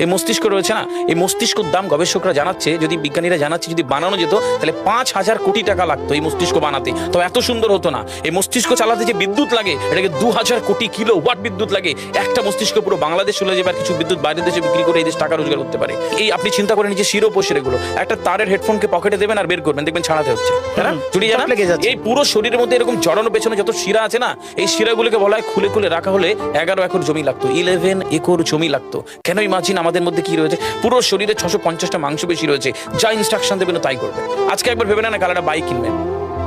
এই মস্তিষ্ক রয়েছে না, এই মস্তিষ্কর দাম গবেষকরা জানাচ্ছে, যদি বিজ্ঞানীরা জানাচ্ছে, যদি বানানো যেত তাহলে 5,000 কোটি টাকা লাগতো এই মস্তিষ্ক বানাতে, তো এত সুন্দর হতো না। এই মস্তিষ্ক চালাতে যে বিদ্যুৎ লাগে এটাকে 2,000 কোটি কিলো ওয়াট বিদ্যুৎ লাগে। একটা মস্তিষ্ক পুরো বাংলাদেশ চলে যাবে, আর কিছু বিদ্যুৎ বাইরের দেশে বিক্রি করে এই দেশ টাকা রোজগার করতে পারে। এই আপনি চিন্তা করে নিজে শিরোপোষের এগুলো, একটা তারের হেডফোনকে পকেটে দেবেন আর বের করবেন, দেখবেন ছাড়াতে হচ্ছে, তাই না? জুড়ে যাচ্ছে। এই পুরো শরীরের মধ্যে এরকম জড়ানো পেছনে যত শিরা আছে না, এই শিরাগুলোকে বলা হয় খুলে খুলে রাখা হলে 11 একর জমি লাগতো, 11 একর জমি লাগতো। কেন ইমাজিন আমাদের মধ্যে কি রয়েছে, পুরো শরীরে 650টা মাংসপেশি রয়েছে, যা ইনস্ট্রাকশন দেবেন তাই করবে। আজকে একবার ভেবে না কাল একটা বাইক কিনবেন,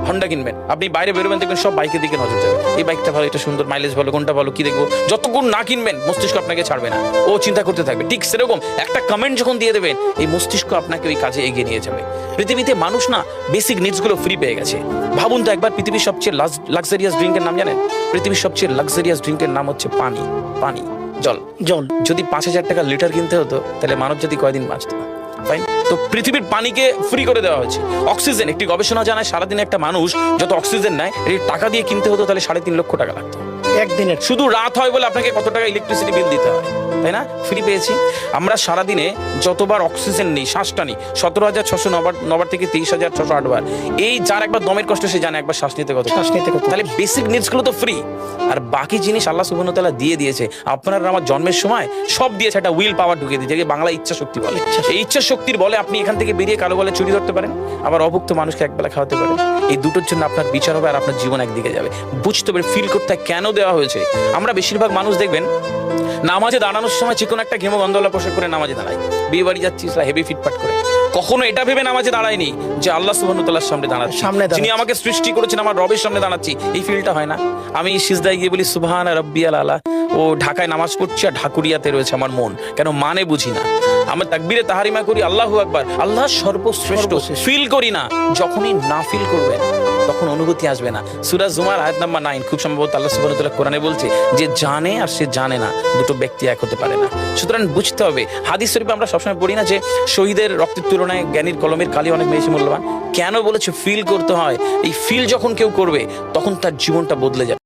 হন্ডা কিনবেন, আপনি বাইরে বেরোবেন দেখবেন সব বাইকের দিকে নজর যাবে, এই বাইকটা ভালো, এটা সুন্দর, মাইলেজ ভালো, কোনটা ভালো, কি দেখবো। যতক্ষণ না কিনবেন মস্তিষ্ক আপনাকে ছাড়বে না, ও চিন্তা করতে থাকবে। ঠিক সেরকম একটা কমেন্ট যখন দিয়ে দেবেন, এই মস্তিষ্ক আপনাকে ওই কাজে এগিয়ে নিয়ে যাবে। পৃথিবীতে মানুষ না বেসিক নিডস গুলো ফ্রি পেয়ে গেছে। ভাবুন তো একবার, পৃথিবীর সবচেয়ে লাক্সারিয়াস ড্রিঙ্কের নাম জানেন? পৃথিবীর সবচেয়ে লাক্সারিয়াস ড্রিঙ্কের নাম হচ্ছে পানি। পানি, জল। যদি 5,000 টাকা লিটার কিনতে হতো তাহলে মানব জাতি কয়দিন বাঁচতো? তো পৃথিবীর পানিকে ফ্রি করে দেওয়া হয়েছে। অক্সিজেন, একটি গবেষণা জানায় সারাদিনে একটা মানুষ যত অক্সিজেন নেয় এটি টাকা দিয়ে কিনতে হতো তাহলে 3.5 লক্ষ টাকা লাগতো একদিনের। শুধু রাত হয় বলে আপনাকে কত টাকা ইলেকট্রিসিটি বিল দিতে হয়, তাই না? ফ্রি পেয়েছি। আমরা সারাদিনে যতবার অক্সিজেন নিই, শ্বাসটা নিই, 17,609 থেকে 23,608 বার। এই যার একবার দমের কষ্ট সে জানে একবার শ্বাস নিতে কত। তাহলে বেসিক নিডস গুলো তো ফ্রি, আর বাকি জিনিস আল্লাহ সুবহানাহু ওয়া তাআলা দিয়ে দিয়েছে। আপনার আমার জন্মের সময় সব দিয়েছে, একটা উইল পাওয়ার ঢুকিয়ে দিয়েছে, যেটাকে বাংলা ইচ্ছা শক্তি বলে। এই ইচ্ছা শক্তির বলে আপনি এখান থেকে বেরিয়ে কালো বলে চুরি ধরতে পারেন, আবার অভুক্ত মানুষকে একবেলা খাওয়াতে পারেন। এই দুটোর জন্য আপনার বিচার হবে আর আপনার জীবন একদিকে যাবে। বুঝতে পারে, ফিল করতে কেন দেওয়া হয়েছে। আমরা বেশিরভাগ মানুষ দেখবেন নামাজে দাঁড়ানোর সময় চিকন একটা ঘেমো গন্ধওয়ালা পোশাক করে নামাজে দাঁড়ায়, বিয়ে বাড়ি যাচ্ছি হেভি ফিটফাট করে। কখনো এটা ভেবে নামাজে দাঁড়ায়নি যে আল্লাহ সুবহানাহু ওয়া তাআলার সামনে দাঁড়াচ্ছি, যিনি আমাকে সৃষ্টি করেছেন, আমার রবের সামনে দাঁড়াচ্ছি। এই ফিলটা হয় না। আমি সিজদায় গিয়ে বলি সুবহান রাব্বিয়াল আলা, ও ঢাকায় নামাজ পড়ছি আর ঢাকুরিয়াতে রয়েছে আমার মন, কেন মানে বুঝি না। আমরা তাকবীরে তাহারিমা করি আল্লাহু আকবার, আল্লাহ সর্বশ্রেষ্ঠ, ফিল করি না। যখনই না ফিল করবেন তখন অনুভূতি আসবে না। সূরা জুমার আয়াত নাম্বার 9 খুব সম্ভবত আল্লাহ সুবহানাহু ওয়া তাআলা কোরআনে বলছে যে জানে আর সে জানে না, দুটো ব্যক্তি এক হতে পারে না। সুতরাং বুঝতে হবে। হাদিস শরীফে আমরা সবসময় পড়ি না যে শহীদের রক্তের তুলনায় জ্ঞানীর কলমের কালি অনেক বেশি মূল্যবান। কেন বলেছে? ফিল করতে হয়। এই ফিল যখন কেউ করবে তখন তার জীবনটা বদলে যাবে।